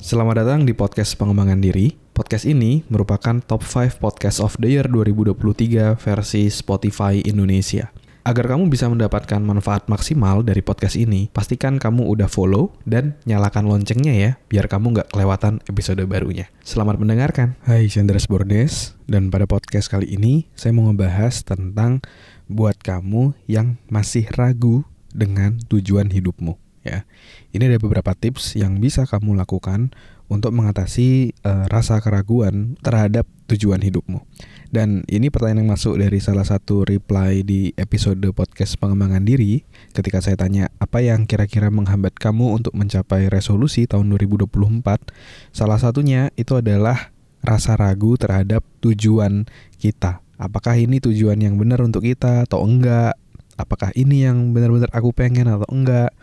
Selamat datang di podcast pengembangan diri. Podcast ini merupakan top 5 podcast of the year 2023 versi Spotify Indonesia. Agar kamu bisa mendapatkan manfaat maksimal dari podcast ini, pastikan kamu udah follow dan nyalakan loncengnya ya, biar kamu nggak kelewatan episode barunya. Selamat mendengarkan. Hai, saya Andreas Bordes, dan pada podcast kali ini saya mau ngebahas tentang buat kamu yang masih ragu dengan tujuan hidupmu. Ya, ini ada beberapa tips yang bisa kamu lakukan untuk mengatasi rasa keraguan terhadap tujuan hidupmu. Dan ini pertanyaan yang masuk dari salah satu reply di episode podcast pengembangan diri ketika saya tanya apa yang kira-kira menghambat kamu untuk mencapai resolusi tahun 2024. Salah satunya itu adalah rasa ragu terhadap tujuan kita. Apakah ini tujuan yang benar untuk kita atau enggak? Apakah ini yang benar-benar aku pengen atau enggak?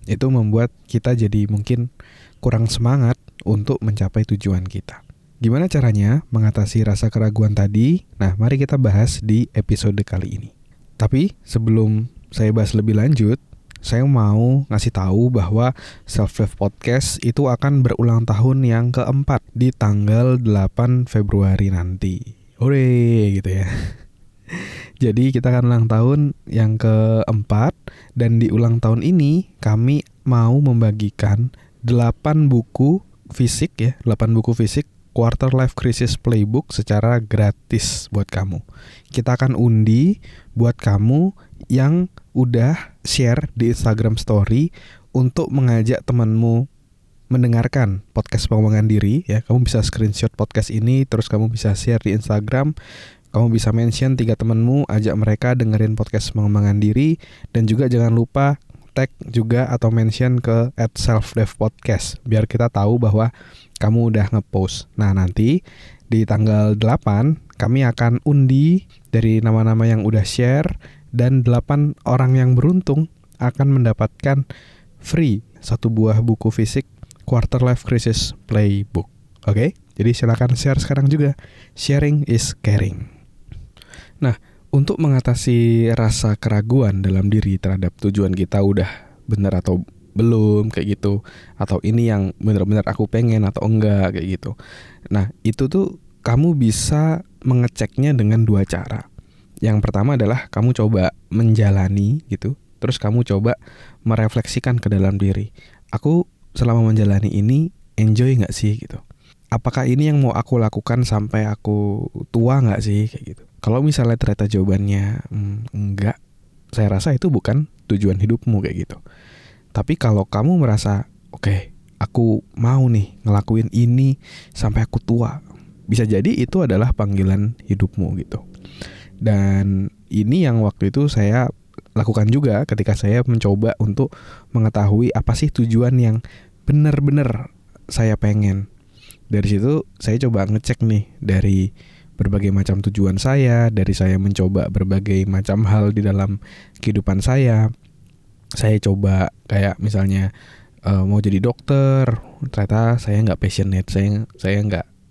Itu membuat kita jadi mungkin kurang semangat untuk mencapai tujuan kita. Gimana caranya mengatasi rasa keraguan tadi? Nah, mari kita bahas di episode kali ini. Tapi sebelum saya bahas lebih lanjut, saya mau ngasih tahu bahwa Self Love Podcast itu akan berulang tahun yang keempat di tanggal 8 Februari nanti. Hore gitu ya. Jadi kita akan ulang tahun yang keempat, dan di ulang tahun ini kami mau membagikan 8 buku fisik ya, 8 buku fisik Quarter Life Crisis Playbook secara gratis buat kamu. Kita akan undi buat kamu yang udah share di Instagram Story untuk mengajak temanmu mendengarkan podcast pengembangan diri ya. Kamu bisa screenshot podcast ini, terus kamu bisa share di Instagram. Kamu bisa mention 3 temanmu, ajak mereka dengerin podcast pengembangan diri, dan juga jangan lupa tag juga atau mention ke @selfdevpodcast biar kita tahu bahwa kamu udah ngepost. Nah, nanti di tanggal 8 kami akan undi dari nama-nama yang udah share, dan 8 orang yang beruntung akan mendapatkan free 1 buah buku fisik Quarter Life Crisis Playbook. Oke? Jadi silakan share sekarang juga. Sharing is caring. Nah, untuk mengatasi rasa keraguan dalam diri terhadap tujuan kita udah benar atau belum kayak gitu, atau ini yang benar-benar aku pengen atau enggak kayak gitu. Nah, itu tuh kamu bisa mengeceknya dengan 2 cara. Yang pertama adalah kamu coba menjalani gitu, terus kamu coba merefleksikan ke dalam diri. Aku selama menjalani ini enjoy gak sih gitu? Apakah ini yang mau aku lakukan sampai aku tua gak sih kayak gitu? Kalau misalnya ternyata jawabannya enggak, saya rasa itu bukan tujuan hidupmu kayak gitu. Tapi kalau kamu merasa oke, aku mau nih ngelakuin ini sampai aku tua, bisa jadi itu adalah panggilan hidupmu gitu. Dan ini yang waktu itu saya lakukan juga ketika saya mencoba untuk mengetahui apa sih tujuan yang benar-benar saya pengen. Dari situ saya coba ngecek nih dari berbagai macam tujuan saya, dari saya mencoba berbagai macam hal di dalam kehidupan saya. Saya coba kayak misalnya mau jadi dokter, ternyata saya nggak passionate, saya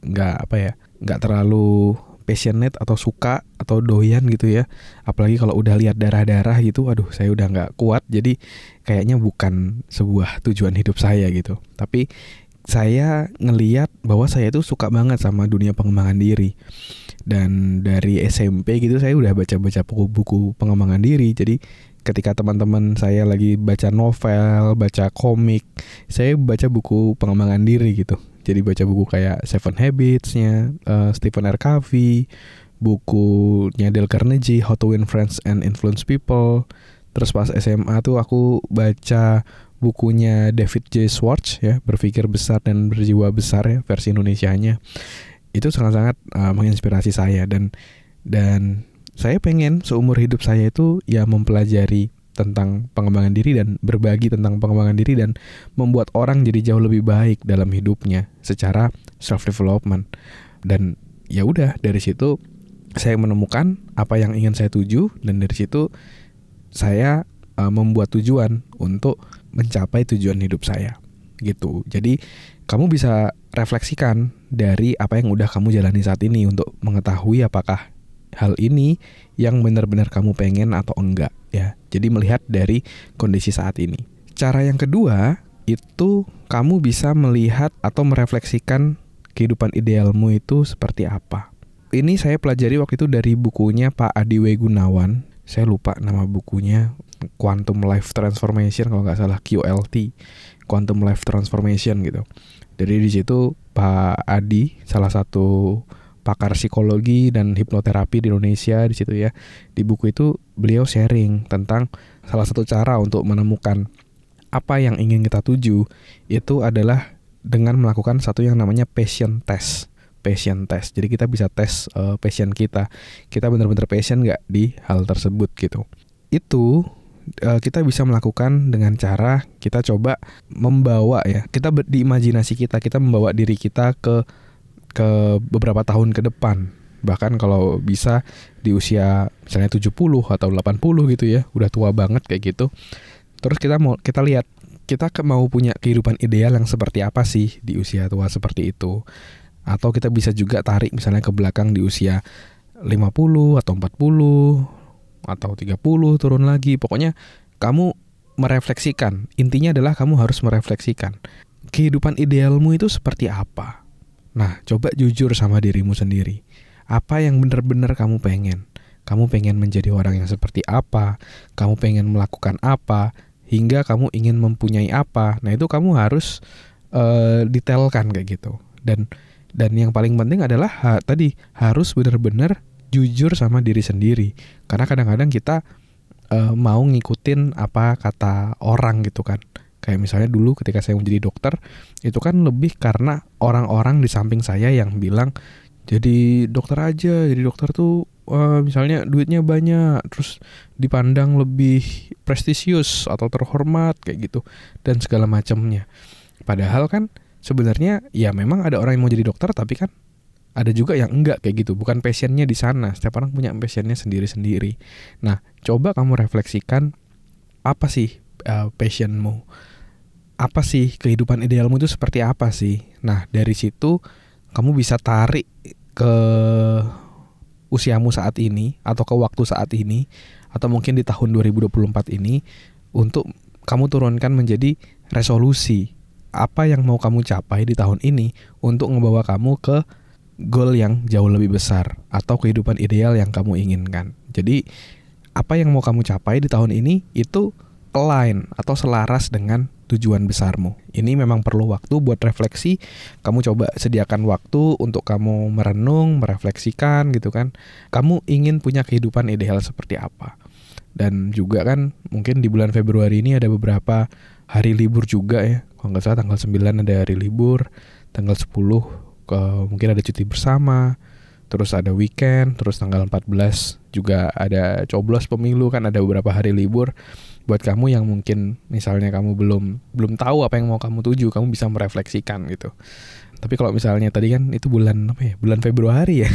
nggak terlalu passionate atau suka atau doyan gitu ya. Apalagi kalau udah lihat darah-darah gitu, aduh saya udah nggak kuat. Jadi kayaknya bukan sebuah tujuan hidup saya gitu. Tapi saya ngelihat bahwa saya tuh suka banget sama dunia pengembangan diri. Dan dari SMP gitu saya udah baca-baca buku pengembangan diri. Jadi ketika teman-teman saya lagi baca novel, baca komik, saya baca buku pengembangan diri gitu. Jadi baca buku kayak Seven Habits-nya Stephen R. Covey, bukunya Dale Carnegie, How to Win Friends and Influence People. Terus pas SMA tuh aku baca bukunya David J. Schwartz ya, Berpikir Besar dan Berjiwa Besar ya, versi Indonesianya. Itu sangat-sangat menginspirasi saya, dan saya pengen seumur hidup saya itu ya mempelajari tentang pengembangan diri dan berbagi tentang pengembangan diri dan membuat orang jadi jauh lebih baik dalam hidupnya secara self development. Dan ya udah, dari situ saya menemukan apa yang ingin saya tuju, dan dari situ saya membuat tujuan untuk mencapai tujuan hidup saya gitu. Jadi kamu bisa refleksikan dari apa yang udah kamu jalani saat ini untuk mengetahui apakah hal ini yang benar-benar kamu pengen atau enggak ya. Jadi melihat dari kondisi saat ini. Cara yang kedua, itu kamu bisa melihat atau merefleksikan kehidupan idealmu itu seperti apa. Ini saya pelajari waktu itu dari bukunya Pak Adi W. Gunawan. Saya lupa nama bukunya, Quantum Life Transformation kalau nggak salah, QLT, Quantum Life Transformation gitu. Jadi di situ Pak Adi, salah satu pakar psikologi dan hipnoterapi di Indonesia di situ ya. Di buku itu beliau sharing tentang salah satu cara untuk menemukan apa yang ingin kita tuju itu adalah dengan melakukan satu yang namanya passion test. Jadi kita bisa tes passion kita. Kita benar-benar passion nggak di hal tersebut gitu. Itu kita bisa melakukan dengan cara kita coba membawa ya. Kita di imajinasi kita membawa diri kita ke beberapa tahun ke depan. Bahkan kalau bisa di usia misalnya 70 atau 80 gitu ya, udah tua banget kayak gitu. Terus kita lihat kita mau punya kehidupan ideal yang seperti apa sih di usia tua seperti itu. Atau kita bisa juga tarik misalnya ke belakang di usia 50 atau 40 atau 30 turun lagi. Pokoknya kamu merefleksikan. Intinya adalah kamu harus merefleksikan kehidupan idealmu itu seperti apa. Nah, coba jujur sama dirimu sendiri. Apa yang benar-benar kamu pengen? Kamu pengen menjadi orang yang seperti apa? Kamu pengen melakukan apa? Hingga kamu ingin mempunyai apa? Nah, itu kamu harus detailkan kayak gitu. Dan yang paling penting adalah tadi harus benar-benar jujur sama diri sendiri. Karena kadang-kadang kita mau ngikutin apa kata orang gitu kan. Kayak misalnya dulu ketika saya menjadi dokter, itu kan lebih karena orang-orang di samping saya yang bilang, jadi dokter aja, jadi dokter tuh misalnya duitnya banyak, terus dipandang lebih prestisius atau terhormat kayak gitu, dan segala macamnya. Padahal kan sebenarnya ya memang ada orang yang mau jadi dokter, tapi kan ada juga yang enggak kayak gitu, bukan passionnya di sana. Setiap orang punya passionnya sendiri-sendiri. Nah, coba kamu refleksikan apa sih passionmu, apa sih kehidupan idealmu itu seperti apa sih. Nah, dari situ kamu bisa tarik ke usiamu saat ini atau ke waktu saat ini atau mungkin di tahun 2024 ini untuk kamu turunkan menjadi resolusi. Apa yang mau kamu capai di tahun ini untuk ngebawa kamu ke goal yang jauh lebih besar atau kehidupan ideal yang kamu inginkan. Jadi apa yang mau kamu capai di tahun ini itu align atau selaras dengan tujuan besarmu. Ini memang perlu waktu buat refleksi. Kamu coba sediakan waktu untuk kamu merenung, merefleksikan gitu kan. Kamu ingin punya kehidupan ideal seperti apa. Dan juga kan mungkin di bulan Februari ini ada beberapa hari libur juga ya. Kalau nggak salah tanggal 9 ada hari libur, tanggal 10 mungkin ada cuti bersama, terus ada weekend, terus tanggal 14 juga ada coblos pemilu kan, ada beberapa hari libur. Buat kamu yang mungkin misalnya kamu belum tahu apa yang mau kamu tuju, kamu bisa merefleksikan gitu. Tapi kalau misalnya tadi kan itu bulan Februari ya,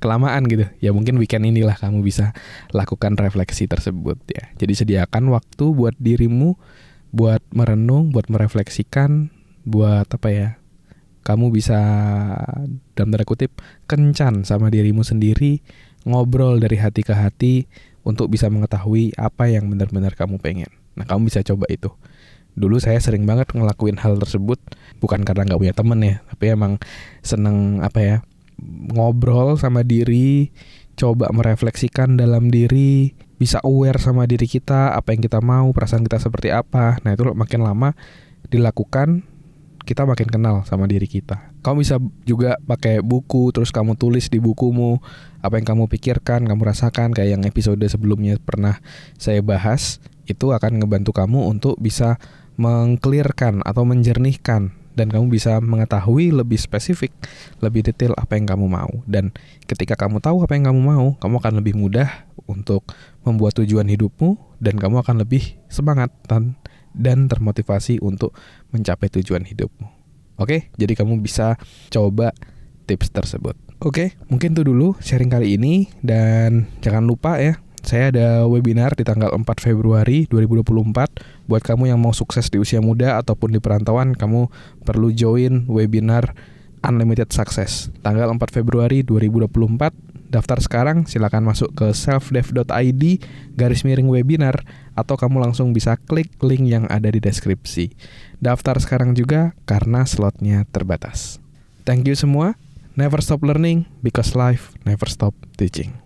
kelamaan gitu. Ya mungkin weekend inilah kamu bisa lakukan refleksi tersebut ya. Jadi sediakan waktu buat dirimu, buat merenung, buat merefleksikan, buat apa ya? Kamu bisa dalam tanda kutip kencan sama dirimu sendiri, ngobrol dari hati ke hati untuk bisa mengetahui apa yang benar-benar kamu pengen. Nah, kamu bisa coba itu. Dulu saya sering banget ngelakuin hal tersebut, bukan karena nggak punya temen ya, tapi emang seneng ngobrol sama diri, coba merefleksikan dalam diri, bisa aware sama diri kita, apa yang kita mau, perasaan kita seperti apa. Nah, itu makin lama dilakukan, kita makin kenal sama diri kita. Kamu bisa juga pakai buku, terus kamu tulis di bukumu apa yang kamu pikirkan, kamu rasakan, kayak yang episode sebelumnya pernah saya bahas. Itu akan ngebantu kamu untuk bisa mengclearkan atau menjernihkan, dan kamu bisa mengetahui lebih spesifik, lebih detail apa yang kamu mau. Dan ketika kamu tahu apa yang kamu mau, kamu akan lebih mudah untuk membuat tujuan hidupmu, dan kamu akan lebih semangat dan termotivasi untuk mencapai tujuan hidupmu. Oke, jadi kamu bisa coba tips tersebut. Oke, mungkin itu dulu sharing kali ini. Dan jangan lupa ya, saya ada webinar di tanggal 4 Februari 2024. Buat kamu yang mau sukses di usia muda ataupun di perantauan, kamu perlu join webinar Unlimited Success tanggal 4 Februari 2024 Daftar sekarang, silakan masuk ke selfdev.id/webinar atau kamu langsung bisa klik link yang ada di deskripsi. Daftar sekarang juga karena slotnya terbatas. Thank you semua. Never stop learning because life never stop teaching.